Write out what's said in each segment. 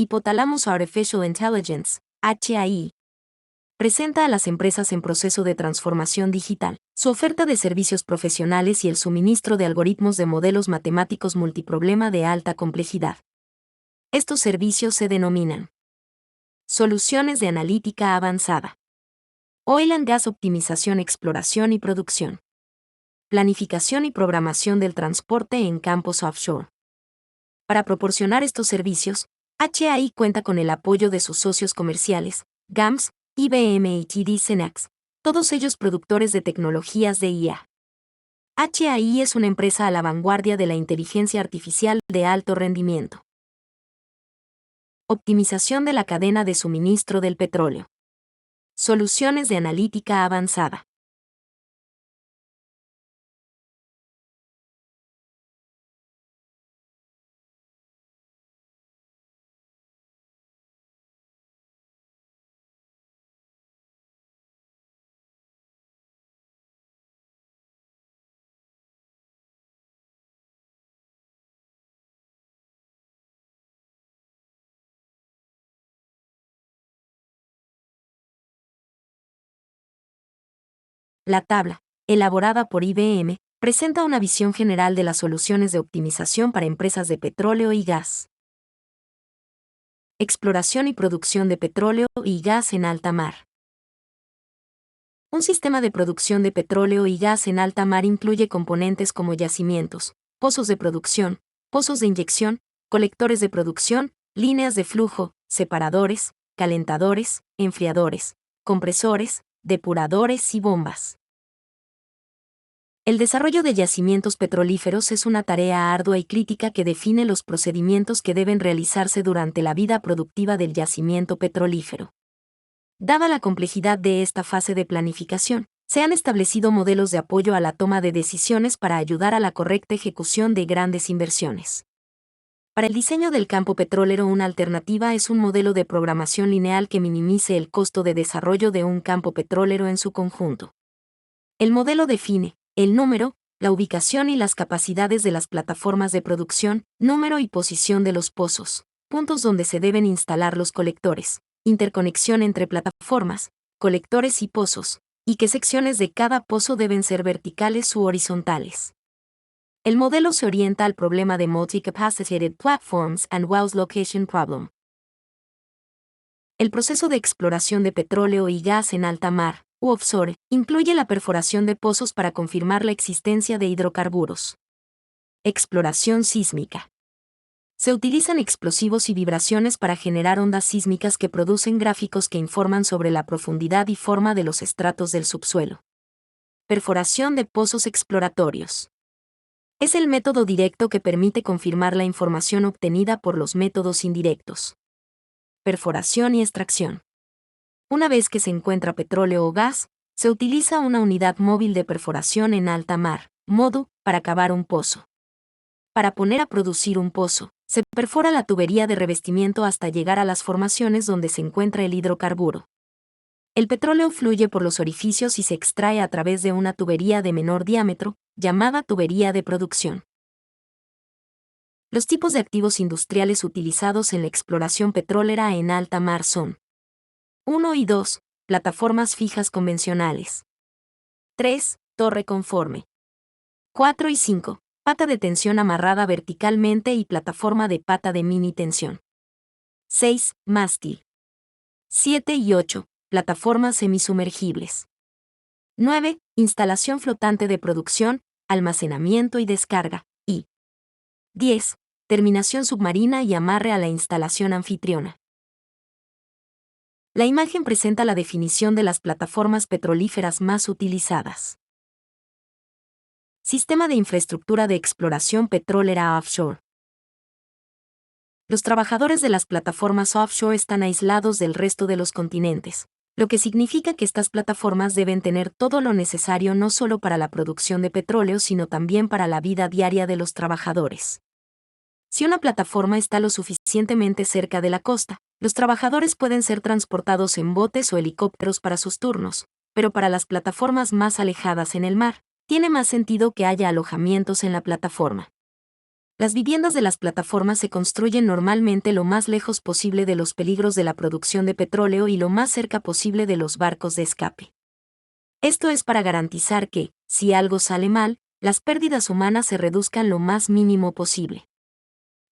Hipotálamos Artificial Intelligence, HAI, presenta a las empresas en proceso de transformación digital, su oferta de servicios profesionales y el suministro de algoritmos de modelos matemáticos multiproblema de alta complejidad. Estos servicios se denominan soluciones de analítica avanzada, Oil and Gas Optimización, Exploración y Producción, planificación y programación del transporte en campos offshore. Para proporcionar estos servicios, HAI cuenta con el apoyo de sus socios comerciales, GAMS, IBM y TD SYNNEX, todos ellos productores de tecnologías de IA. HAI es una empresa a la vanguardia de la inteligencia artificial de alto rendimiento. Optimización de la cadena de suministro del petróleo. Soluciones de analítica avanzada. La tabla, elaborada por IBM, presenta una visión general de las soluciones de optimización para empresas de petróleo y gas. Exploración y producción de petróleo y gas en alta mar. Un sistema de producción de petróleo y gas en alta mar incluye componentes como yacimientos, pozos de producción, pozos de inyección, colectores de producción, líneas de flujo, separadores, calentadores, enfriadores, compresores, depuradores y bombas. El desarrollo de yacimientos petrolíferos es una tarea ardua y crítica que define los procedimientos que deben realizarse durante la vida productiva del yacimiento petrolífero. Dada la complejidad de esta fase de planificación, se han establecido modelos de apoyo a la toma de decisiones para ayudar a la correcta ejecución de grandes inversiones. Para el diseño del campo petrolero, una alternativa es un modelo de programación lineal que minimice el costo de desarrollo de un campo petrolero en su conjunto. El modelo define el número, la ubicación y las capacidades de las plataformas de producción, número y posición de los pozos, puntos donde se deben instalar los colectores, interconexión entre plataformas, colectores y pozos, y qué secciones de cada pozo deben ser verticales u horizontales. El modelo se orienta al problema de Multi-Capacitated Platforms and Wells Location Problem. El proceso de exploración de petróleo y gas en alta mar, u offshore, incluye la perforación de pozos para confirmar la existencia de hidrocarburos. Exploración sísmica. Se utilizan explosivos y vibraciones para generar ondas sísmicas que producen gráficos que informan sobre la profundidad y forma de los estratos del subsuelo. Perforación de pozos exploratorios. Es el método directo que permite confirmar la información obtenida por los métodos indirectos. Perforación y extracción. Una vez que se encuentra petróleo o gas, se utiliza una unidad móvil de perforación en alta mar, MODU, para cavar un pozo. Para poner a producir un pozo, se perfora la tubería de revestimiento hasta llegar a las formaciones donde se encuentra el hidrocarburo. El petróleo fluye por los orificios y se extrae a través de una tubería de menor diámetro, llamada tubería de producción. Los tipos de activos industriales utilizados en la exploración petrolera en alta mar son 1 y 2. Plataformas fijas convencionales. 3. Torre conforme. 4 y 5. Pata de tensión amarrada verticalmente y plataforma de pata de mini tensión. 6. Mástil. 7 y 8. Plataformas semisumergibles. 9. Instalación flotante de producción, almacenamiento y descarga. Y 10. Terminación submarina y amarre a la instalación anfitriona. La imagen presenta la definición de las plataformas petrolíferas más utilizadas. Sistema de infraestructura de exploración petrolera offshore. Los trabajadores de las plataformas offshore están aislados del resto de los continentes, lo que significa que estas plataformas deben tener todo lo necesario no solo para la producción de petróleo sino también para la vida diaria de los trabajadores. Si una plataforma está lo suficientemente cerca de la costa, los trabajadores pueden ser transportados en botes o helicópteros para sus turnos, pero para las plataformas más alejadas en el mar, tiene más sentido que haya alojamientos en la plataforma. Las viviendas de las plataformas se construyen normalmente lo más lejos posible de los peligros de la producción de petróleo y lo más cerca posible de los barcos de escape. Esto es para garantizar que, si algo sale mal, las pérdidas humanas se reduzcan lo más mínimo posible.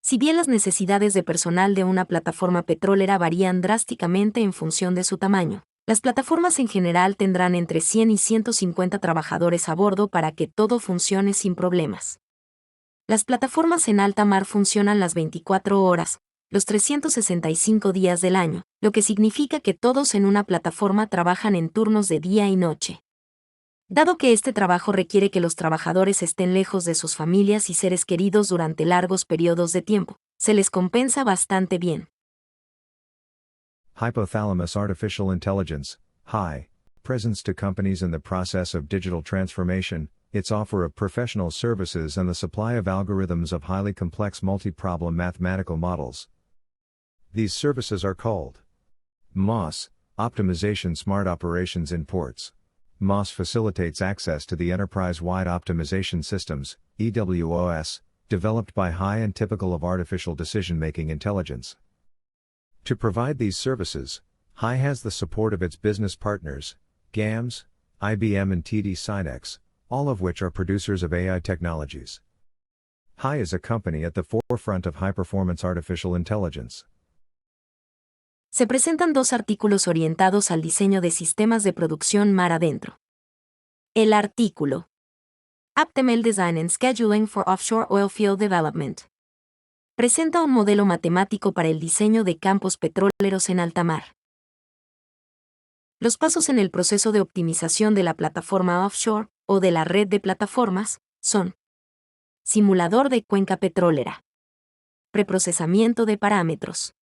Si bien las necesidades de personal de una plataforma petrolera varían drásticamente en función de su tamaño, las plataformas en general tendrán entre 100 y 150 trabajadores a bordo para que todo funcione sin problemas. Las plataformas en alta mar funcionan las 24 horas, los 365 días del año, lo que significa que todos en una plataforma trabajan en turnos de día y noche. Dado que este trabajo requiere que los trabajadores estén lejos de sus familias y seres queridos durante largos periodos de tiempo, se les compensa bastante bien. Hypothalamus Artificial Intelligence, HI, presents to companies in the process of digital transformation, its offer of professional services and the supply of algorithms of highly complex multi-problem mathematical models. These services are called MOS, Optimization Smart Operations in Ports. MOS facilitates access to the enterprise-wide optimization systems, EWOS, developed by HI and typical of artificial decision-making intelligence. To provide these services, HI has the support of its business partners, GAMS, IBM and TD SYNNEX, all of which are producers of AI technologies. HI is a company at the forefront of high-performance artificial intelligence. Se presentan dos artículos orientados al diseño de sistemas de producción mar adentro. El artículo Optimal Design and Scheduling for Offshore Oilfield Development presenta un modelo matemático para el diseño de campos petroleros en alta mar. Los pasos en el proceso de optimización de la plataforma offshore, o de la red de plataformas, son: simulador de cuenca petrolera, preprocesamiento de parámetros,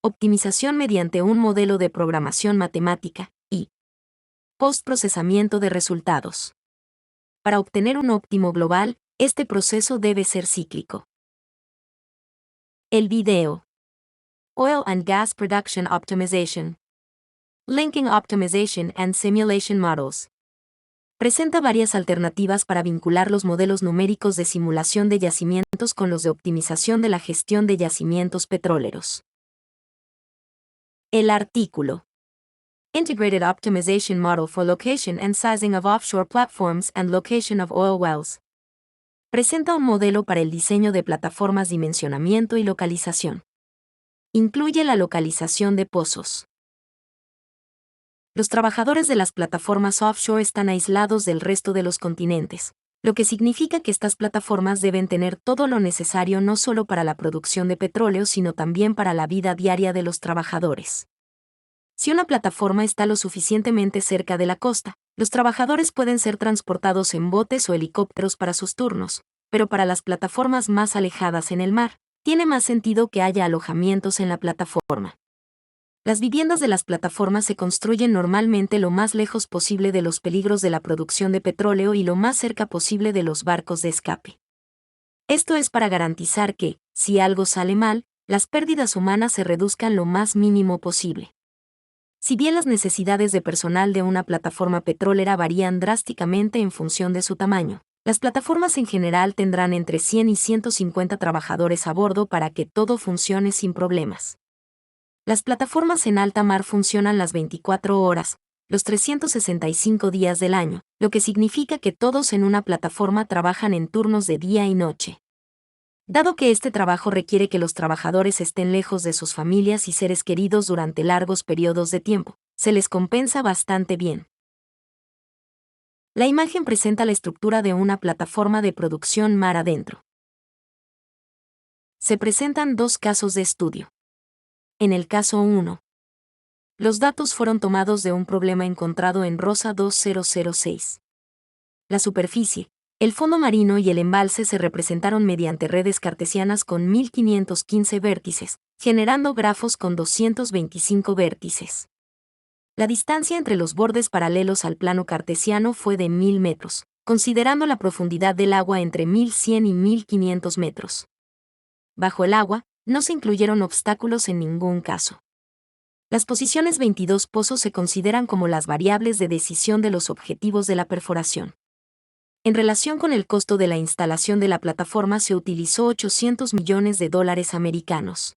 optimización mediante un modelo de programación matemática, y postprocesamiento de resultados. Para obtener un óptimo global, este proceso debe ser cíclico. El video. Oil and Gas Production Optimization. Linking Optimization and Simulation Models. Presenta varias alternativas para vincular los modelos numéricos de simulación de yacimientos con los de optimización de la gestión de yacimientos petroleros. El artículo Integrated Optimization Model for Location and Sizing of Offshore Platforms and Location of Oil Wells presenta un modelo para el diseño de plataformas, dimensionamiento y localización. Incluye la localización de pozos. Los trabajadores de las plataformas offshore están aislados del resto de los continentes, lo que significa que estas plataformas deben tener todo lo necesario no solo para la producción de petróleo, sino también para la vida diaria de los trabajadores. Si una plataforma está lo suficientemente cerca de la costa, los trabajadores pueden ser transportados en botes o helicópteros para sus turnos, pero para las plataformas más alejadas en el mar, tiene más sentido que haya alojamientos en la plataforma. Las viviendas de las plataformas se construyen normalmente lo más lejos posible de los peligros de la producción de petróleo y lo más cerca posible de los barcos de escape. Esto es para garantizar que, si algo sale mal, las pérdidas humanas se reduzcan lo más mínimo posible. Si bien las necesidades de personal de una plataforma petrolera varían drásticamente en función de su tamaño, las plataformas en general tendrán entre 100 y 150 trabajadores a bordo para que todo funcione sin problemas. Las plataformas en alta mar funcionan las 24 horas, los 365 días del año, lo que significa que todos en una plataforma trabajan en turnos de día y noche. Dado que este trabajo requiere que los trabajadores estén lejos de sus familias y seres queridos durante largos periodos de tiempo, se les compensa bastante bien. La imagen presenta la estructura de una plataforma de producción mar adentro. Se presentan dos casos de estudio. En el caso 1, los datos fueron tomados de un problema encontrado en Rosa 2006. La superficie, el fondo marino y el embalse se representaron mediante redes cartesianas con 1515 vértices, generando grafos con 225 vértices. La distancia entre los bordes paralelos al plano cartesiano fue de 1000 metros, considerando la profundidad del agua entre 1100 y 1500 metros. Bajo el agua, no se incluyeron obstáculos en ningún caso. Las posiciones 22 pozos se consideran como las variables de decisión de los objetivos de la perforación. En relación con el costo de la instalación de la plataforma se utilizó $800 millones americanos.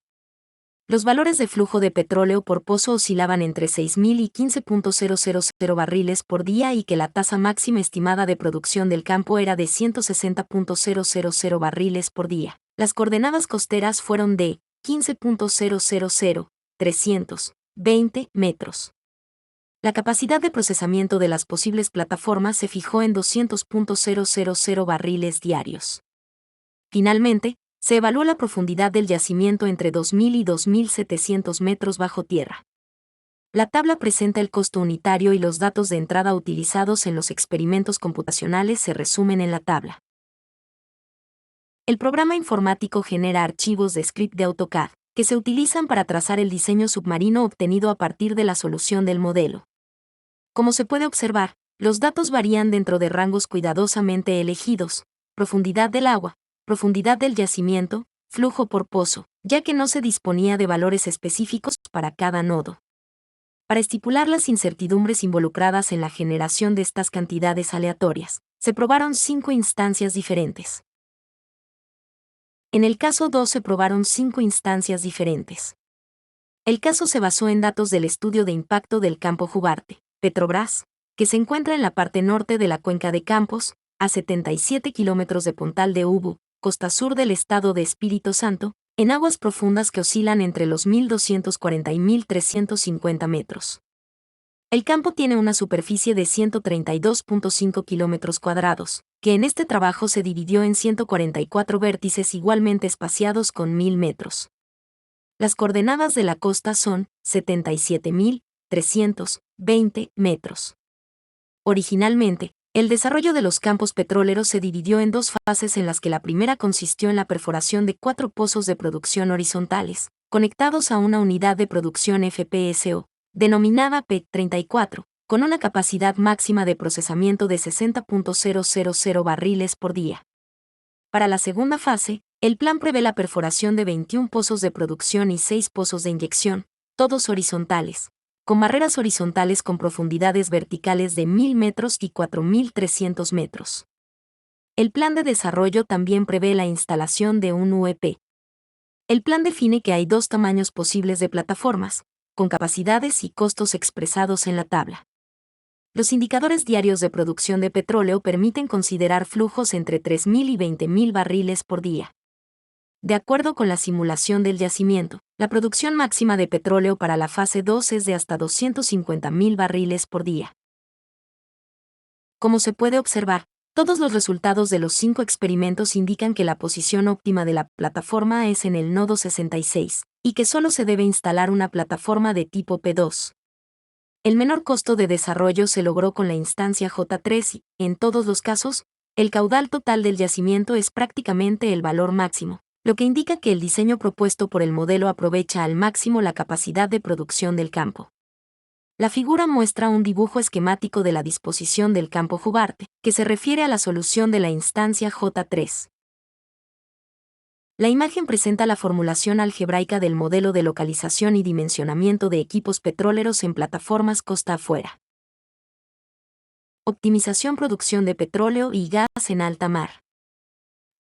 Los valores de flujo de petróleo por pozo oscilaban entre 6.000 y 15.000 barriles por día y que la tasa máxima estimada de producción del campo era de 160.000 barriles por día. Las coordenadas costeras fueron de 15.000, 320 metros. La capacidad de procesamiento de las posibles plataformas se fijó en 200.000 barriles diarios. Finalmente, se evaluó la profundidad del yacimiento entre 2.000 y 2.700 metros bajo tierra. La tabla presenta el costo unitario y los datos de entrada utilizados en los experimentos computacionales se resumen en la tabla. El programa informático genera archivos de script de AutoCAD, que se utilizan para trazar el diseño submarino obtenido a partir de la solución del modelo. Como se puede observar, los datos varían dentro de rangos cuidadosamente elegidos: profundidad del agua, profundidad del yacimiento, flujo por pozo, ya que no se disponía de valores específicos para cada nodo. Para estipular las incertidumbres involucradas en la generación de estas cantidades aleatorias, se probaron 5 instancias diferentes. En el caso 2 se probaron 5 instancias diferentes. El caso se basó en datos del estudio de impacto del campo Jubarte, Petrobras, que se encuentra en la parte norte de la cuenca de Campos, a 77 kilómetros de Pontal de Ubu, costa sur del estado de Espíritu Santo, en aguas profundas que oscilan entre los 1.240 y 1.350 metros. El campo tiene una superficie de 132.5 kilómetros cuadrados, que en este trabajo se dividió en 144 vértices igualmente espaciados con 1.000 metros. Las coordenadas de la costa son 77.320 metros. Originalmente, el desarrollo de los campos petroleros se dividió en 2 fases, en las que la primera consistió en la perforación de 4 pozos de producción horizontales, conectados a una unidad de producción FPSO, denominada P34, con una capacidad máxima de procesamiento de 60.000 barriles por día. Para la segunda fase, el plan prevé la perforación de 21 pozos de producción y 6 pozos de inyección, todos horizontales, con barreras horizontales con profundidades verticales de 1.000 metros y 4.300 metros. El plan de desarrollo también prevé la instalación de un UEP. El plan define que hay 2 tamaños posibles de plataformas, con capacidades y costos expresados en la tabla. Los indicadores diarios de producción de petróleo permiten considerar flujos entre 3.000 y 20.000 barriles por día. De acuerdo con la simulación del yacimiento, la producción máxima de petróleo para la fase 2 es de hasta 250.000 barriles por día. Como se puede observar, todos los resultados de los 5 experimentos indican que la posición óptima de la plataforma es en el nodo 66, y que solo se debe instalar una plataforma de tipo P2. El menor costo de desarrollo se logró con la instancia J3 y, en todos los casos, el caudal total del yacimiento es prácticamente el valor máximo, lo que indica que el diseño propuesto por el modelo aprovecha al máximo la capacidad de producción del campo. La figura muestra un dibujo esquemático de la disposición del campo Jubarte, que se refiere a la solución de la instancia J3. La imagen presenta la formulación algebraica del modelo de localización y dimensionamiento de equipos petroleros en plataformas costa afuera. Optimización producción de petróleo y gas en alta mar.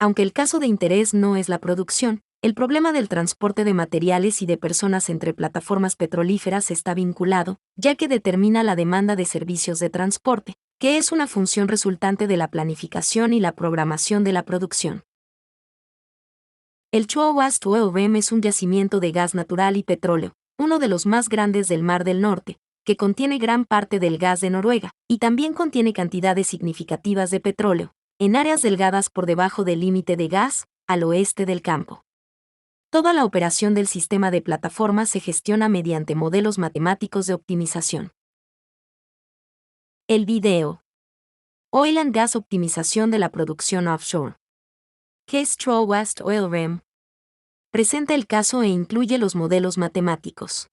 Aunque el caso de interés no es la producción, el problema del transporte de materiales y de personas entre plataformas petrolíferas está vinculado, ya que determina la demanda de servicios de transporte, que es una función resultante de la planificación y la programación de la producción. El Choa West Oil Rim es un yacimiento de gas natural y petróleo, uno de los más grandes del Mar del Norte, que contiene gran parte del gas de Noruega, y también contiene cantidades significativas de petróleo, en áreas delgadas por debajo del límite de gas, al oeste del campo. Toda la operación del sistema de plataformas se gestiona mediante modelos matemáticos de optimización. El video. Oil and Gas Optimización de la producción offshore. Choa West Oil Rim. Presenta el caso e incluye los modelos matemáticos.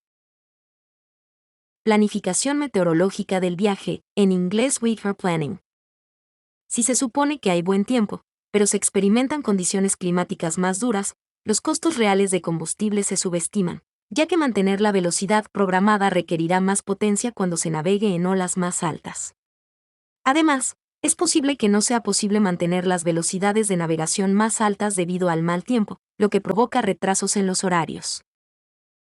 Planificación meteorológica del viaje, en inglés Weather Planning. Si se supone que hay buen tiempo, pero se experimentan condiciones climáticas más duras, los costos reales de combustible se subestiman, ya que mantener la velocidad programada requerirá más potencia cuando se navegue en olas más altas. Además, Es posible que no sea posible mantener las velocidades de navegación más altas debido al mal tiempo, lo que provoca retrasos en los horarios.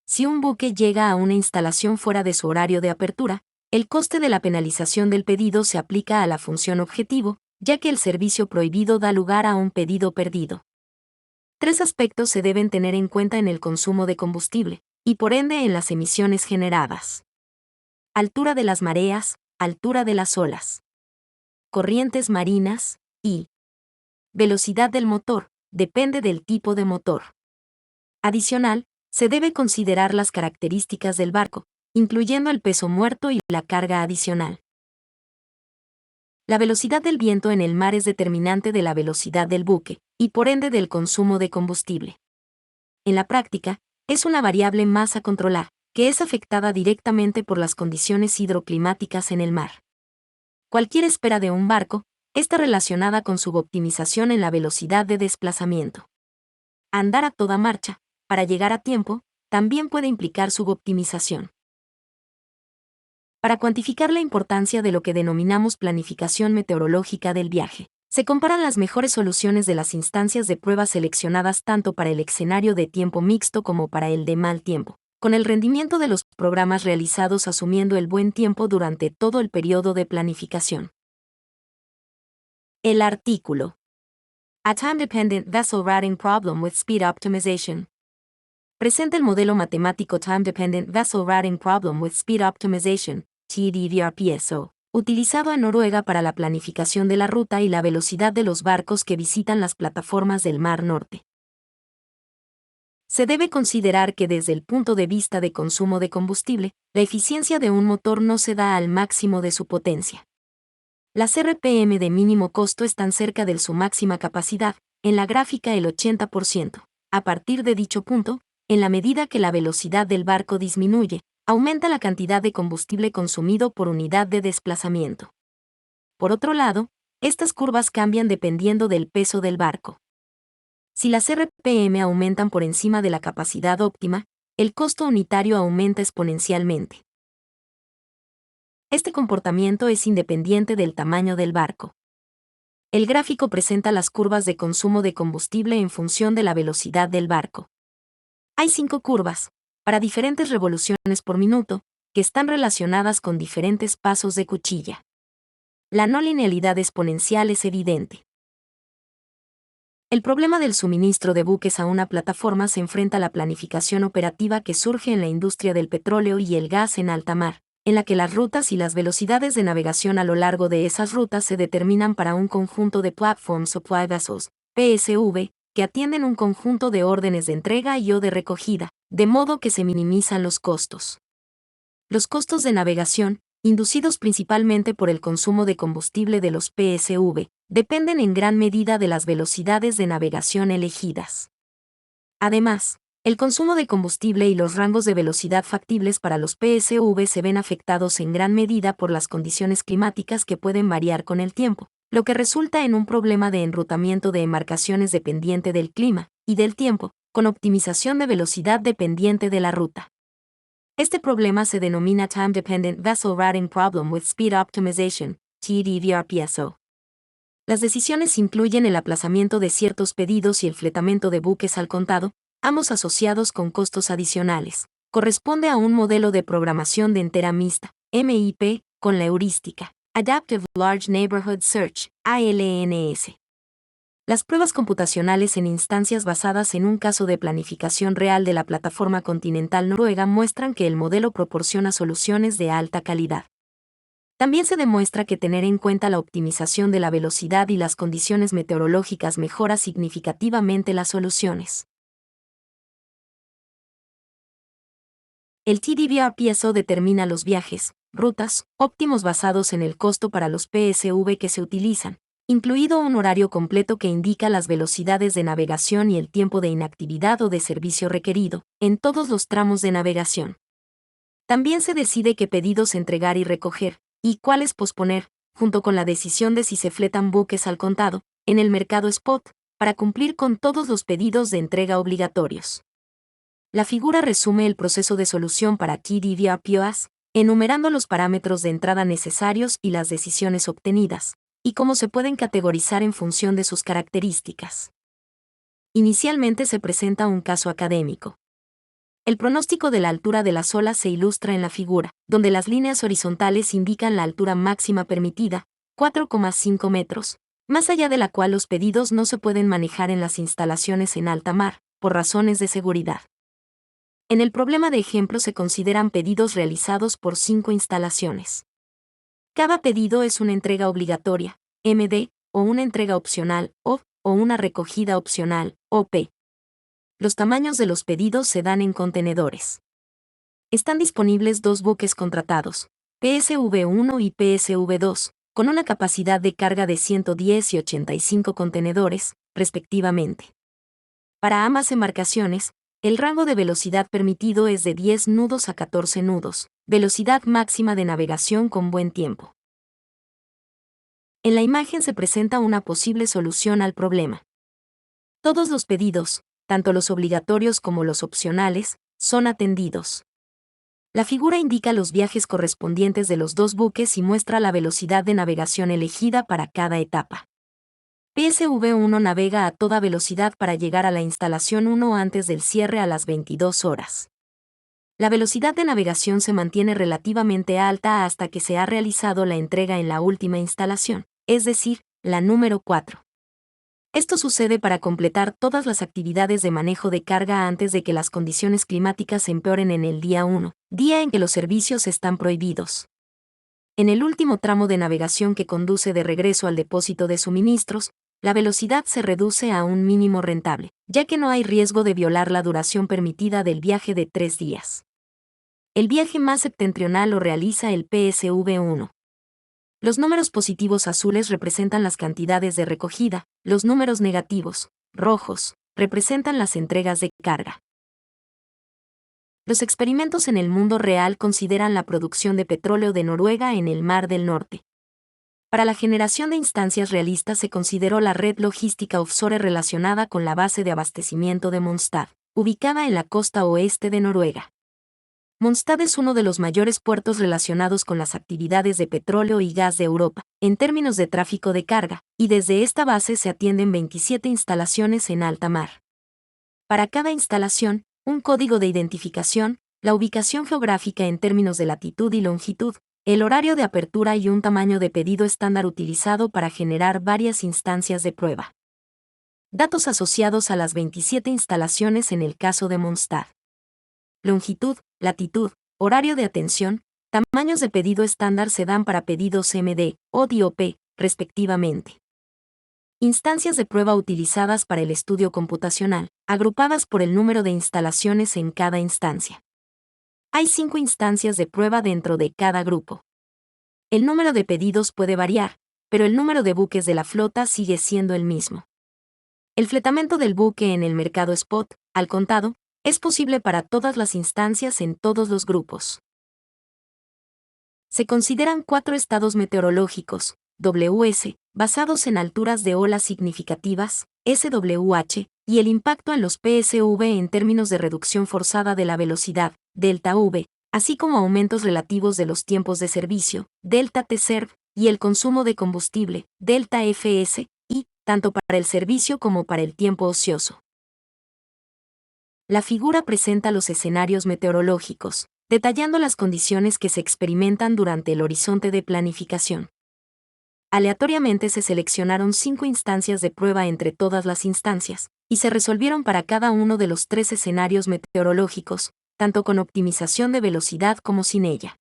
Si un buque llega a una instalación fuera de su horario de apertura, el coste de la penalización del pedido se aplica a la función objetivo, ya que el servicio prohibido da lugar a un pedido perdido. 3 aspectos se deben tener en cuenta en el consumo de combustible, y por ende en las emisiones generadas. Altura de las mareas, altura de las olas, corrientes marinas, y velocidad del motor, depende del tipo de motor. Adicional, se debe considerar las características del barco, incluyendo el peso muerto y la carga adicional. La velocidad del viento en el mar es determinante de la velocidad del buque, y por ende del consumo de combustible. En la práctica, es una variable más a controlar, que es afectada directamente por las condiciones hidroclimáticas en el mar. Cualquier espera de un barco está relacionada con su optimización en la velocidad de desplazamiento. Andar a toda marcha, para llegar a tiempo, también puede implicar suboptimización. Para cuantificar la importancia de lo que denominamos planificación meteorológica del viaje, se comparan las mejores soluciones de las instancias de prueba seleccionadas tanto para el escenario de tiempo mixto como para el de mal tiempo, con el rendimiento de los programas realizados asumiendo el buen tiempo durante todo el periodo de planificación. El artículo. A Time-Dependent Vessel Routing Problem with Speed Optimization. Presenta el modelo matemático Time-Dependent Vessel Routing Problem with Speed Optimization, TDVRPSO, utilizado en Noruega para la planificación de la ruta y la velocidad de los barcos que visitan las plataformas del Mar Norte. Se debe considerar que desde el punto de vista de consumo de combustible, la eficiencia de un motor no se da al máximo de su potencia. Las RPM de mínimo costo están cerca de su máxima capacidad, en la gráfica el 80%. A partir de dicho punto, en la medida que la velocidad del barco disminuye, aumenta la cantidad de combustible consumido por unidad de desplazamiento. Por otro lado, estas curvas cambian dependiendo del peso del barco. Si las RPM aumentan por encima de la capacidad óptima, el costo unitario aumenta exponencialmente. Este comportamiento es independiente del tamaño del barco. El gráfico presenta las curvas de consumo de combustible en función de la velocidad del barco. Hay 5 curvas, para diferentes revoluciones por minuto, que están relacionadas con diferentes pasos de cuchilla. La no linealidad exponencial es evidente. El problema del suministro de buques a una plataforma se enfrenta a la planificación operativa que surge en la industria del petróleo y el gas en alta mar, en la que las rutas y las velocidades de navegación a lo largo de esas rutas se determinan para un conjunto de Platform Supply Vessels, PSV, que atienden un conjunto de órdenes de entrega y o de recogida, de modo que se minimizan los costos. Los costos de navegación, inducidos principalmente por el consumo de combustible de los PSV, dependen en gran medida de las velocidades de navegación elegidas. Además, el consumo de combustible y los rangos de velocidad factibles para los PSV se ven afectados en gran medida por las condiciones climáticas que pueden variar con el tiempo, lo que resulta en un problema de enrutamiento de embarcaciones dependiente del clima y del tiempo, con optimización de velocidad dependiente de la ruta. Este problema se denomina Time Dependent Vessel Routing Problem with Speed Optimization, TDVRPSO. Las decisiones incluyen el aplazamiento de ciertos pedidos y el fletamento de buques al contado, ambos asociados con costos adicionales. Corresponde a un modelo de programación de entera mixta, MIP, con la heurística Adaptive Large Neighborhood Search, ALNS. Las pruebas computacionales en instancias basadas en un caso de planificación real de la plataforma continental noruega muestran que el modelo proporciona soluciones de alta calidad. También se demuestra que tener en cuenta la optimización de la velocidad y las condiciones meteorológicas mejora significativamente las soluciones. El TDVRPSO determina los viajes, rutas, óptimos basados en el costo para los PSV que se utilizan, incluido un horario completo que indica las velocidades de navegación y el tiempo de inactividad o de servicio requerido, en todos los tramos de navegación. También se decide qué pedidos entregar y recoger, y cuáles posponer, junto con la decisión de si se fletan buques al contado, en el mercado spot, para cumplir con todos los pedidos de entrega obligatorios. La figura resume el proceso de solución para TDVRPOS, enumerando los parámetros de entrada necesarios y las decisiones obtenidas, y cómo se pueden categorizar en función de sus características. Inicialmente se presenta un caso académico. El pronóstico de la altura de las olas se ilustra en la figura, donde las líneas horizontales indican la altura máxima permitida, 4,5 metros, más allá de la cual los pedidos no se pueden manejar en las instalaciones en alta mar, por razones de seguridad. En el problema de ejemplo se consideran pedidos realizados por 5 instalaciones. Cada pedido es una entrega obligatoria, MD, o una entrega opcional, OP, o una recogida opcional, OP. Los tamaños de los pedidos se dan en contenedores. Están disponibles 2 buques contratados, PSV-1 y PSV-2, con una capacidad de carga de 110 y 85 contenedores, respectivamente. Para ambas embarcaciones, el rango de velocidad permitido es de 10 nudos a 14 nudos, velocidad máxima de navegación con buen tiempo. En la imagen se presenta una posible solución al problema. Todos los pedidos, tanto los obligatorios como los opcionales, son atendidos. La figura indica los viajes correspondientes de los 2 buques y muestra la velocidad de navegación elegida para cada etapa. PSV-1 navega a toda velocidad para llegar a la instalación 1 antes del cierre a las 22 horas. La velocidad de navegación se mantiene relativamente alta hasta que se ha realizado la entrega en la última instalación, es decir, la número 4. Esto sucede para completar todas las actividades de manejo de carga antes de que las condiciones climáticas se empeoren en el día 1, día en que los servicios están prohibidos. En el último tramo de navegación que conduce de regreso al depósito de suministros, la velocidad se reduce a un mínimo rentable, ya que no hay riesgo de violar la duración permitida del viaje de 3 días. El viaje más septentrional lo realiza el PSV-1. Los números positivos azules representan las cantidades de recogida, los números negativos, rojos, representan las entregas de carga. Los experimentos en el mundo real consideran la producción de petróleo de Noruega en el Mar del Norte. Para la generación de instancias realistas se consideró la red logística offshore relacionada con la base de abastecimiento de Mongstad, ubicada en la costa oeste de Noruega. Mongstad es uno de los mayores puertos relacionados con las actividades de petróleo y gas de Europa, en términos de tráfico de carga, y desde esta base se atienden 27 instalaciones en alta mar. Para cada instalación, un código de identificación, la ubicación geográfica en términos de latitud y longitud, el horario de apertura y un tamaño de pedido estándar utilizado para generar varias instancias de prueba. Datos asociados a las 27 instalaciones en el caso de Mongstad. Longitud, latitud, horario de atención, tamaños de pedido estándar se dan para pedidos MD o DOP, respectivamente. Instancias de prueba utilizadas para el estudio computacional, agrupadas por el número de instalaciones en cada instancia. Hay 5 instancias de prueba dentro de cada grupo. El número de pedidos puede variar, pero el número de buques de la flota sigue siendo el mismo. El fletamento del buque en el mercado spot, al contado, es posible para todas las instancias en todos los grupos. Se consideran 4 estados meteorológicos, WS, basados en alturas de olas significativas, SWH, y el impacto en los PSV en términos de reducción forzada de la velocidad, ΔV, así como aumentos relativos de los tiempos de servicio, ΔTserv, y el consumo de combustible, ΔFS, y, tanto para el servicio como para el tiempo ocioso. La figura presenta los escenarios meteorológicos, detallando las condiciones que se experimentan durante el horizonte de planificación. Aleatoriamente se seleccionaron 5 instancias de prueba entre todas las instancias, y se resolvieron para cada uno de los 3 escenarios meteorológicos, tanto con optimización de velocidad como sin ella.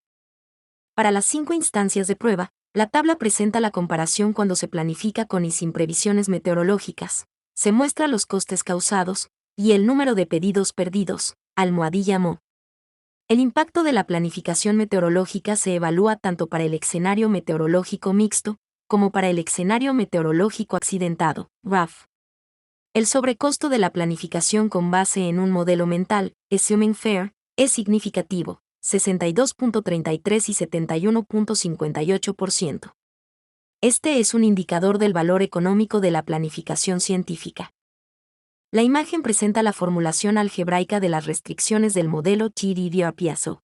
Para las 5 instancias de prueba, la tabla presenta la comparación cuando se planifica con y sin previsiones meteorológicas. Se muestra los costes causados, y el número de pedidos perdidos, almohadilla MO. El impacto de la planificación meteorológica se evalúa tanto para el escenario meteorológico mixto, como para el escenario meteorológico accidentado, RAF. El sobrecosto de la planificación con base en un modelo mental, Assuming Fair, es significativo, 62.33 y 71.58%. Este es un indicador del valor económico de la planificación científica. La imagen presenta la formulación algebraica de las restricciones del modelo TDDR-PSO.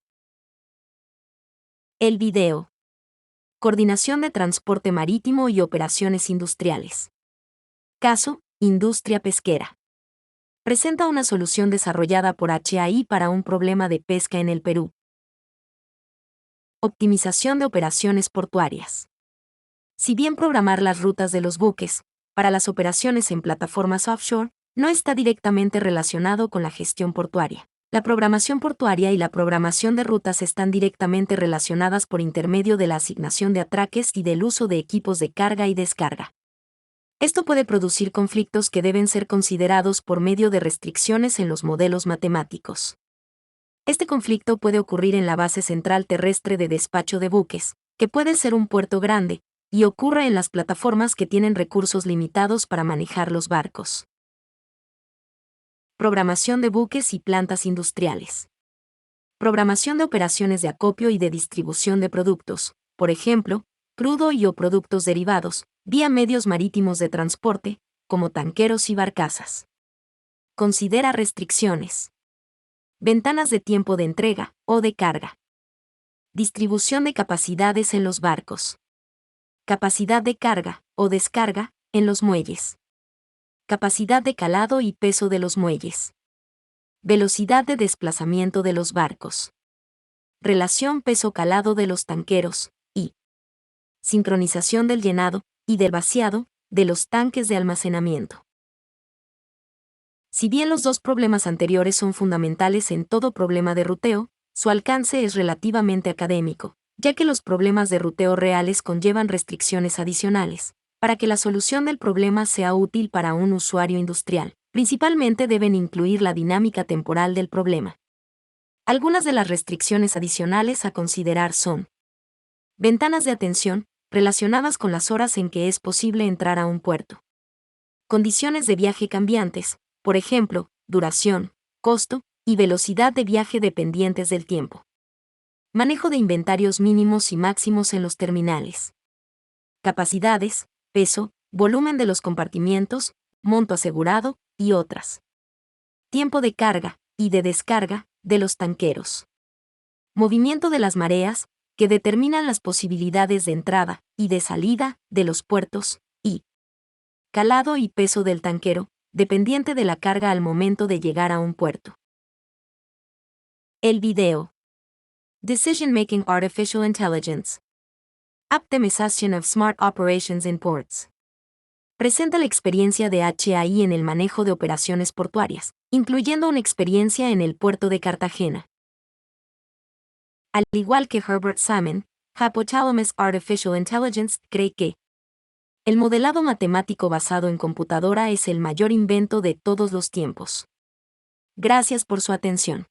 El video. Coordinación de transporte marítimo y operaciones industriales. Caso, industria pesquera. Presenta una solución desarrollada por HAI para un problema de pesca en el Perú. Optimización de operaciones portuarias. Si bien programar las rutas de los buques, para las operaciones en plataformas offshore, no está directamente relacionado con la gestión portuaria. La programación portuaria y la programación de rutas están directamente relacionadas por intermedio de la asignación de atraques y del uso de equipos de carga y descarga. Esto puede producir conflictos que deben ser considerados por medio de restricciones en los modelos matemáticos. Este conflicto puede ocurrir en la base central terrestre de despacho de buques, que puede ser un puerto grande, y ocurre en las plataformas que tienen recursos limitados para manejar los barcos. Programación de buques y plantas industriales. Programación de operaciones de acopio y de distribución de productos, por ejemplo, crudo y o productos derivados, vía medios marítimos de transporte, como tanqueros y barcazas. Considera restricciones. Ventanas de tiempo de entrega o de carga. Distribución de capacidades en los barcos. Capacidad de carga o descarga en los muelles. Capacidad de calado y peso de los muelles. Velocidad de desplazamiento de los barcos. Relación peso-calado de los tanqueros, y sincronización del llenado y del vaciado de los tanques de almacenamiento. Si bien los dos problemas anteriores son fundamentales en todo problema de ruteo, su alcance es relativamente académico, ya que los problemas de ruteo reales conllevan restricciones adicionales. Para que la solución del problema sea útil para un usuario industrial, principalmente deben incluir la dinámica temporal del problema. Algunas de las restricciones adicionales a considerar son: ventanas de atención, relacionadas con las horas en que es posible entrar a un puerto. Condiciones de viaje cambiantes, por ejemplo, duración, costo y velocidad de viaje dependientes del tiempo. Manejo de inventarios mínimos y máximos en los terminales. Capacidades, peso, volumen de los compartimientos, monto asegurado, y otras. Tiempo de carga y de descarga de los tanqueros. Movimiento de las mareas, que determinan las posibilidades de entrada y de salida de los puertos, y calado y peso del tanquero, dependiente de la carga al momento de llegar a un puerto. El video. Decision Making Artificial Intelligence. Optimization of Smart Operations in Ports. Presenta la experiencia de HAI en el manejo de operaciones portuarias, incluyendo una experiencia en el puerto de Cartagena. Al igual que Herbert Salmon, Hypothalamus Artificial Intelligence cree que el modelado matemático basado en computadora es el mayor invento de todos los tiempos. Gracias por su atención.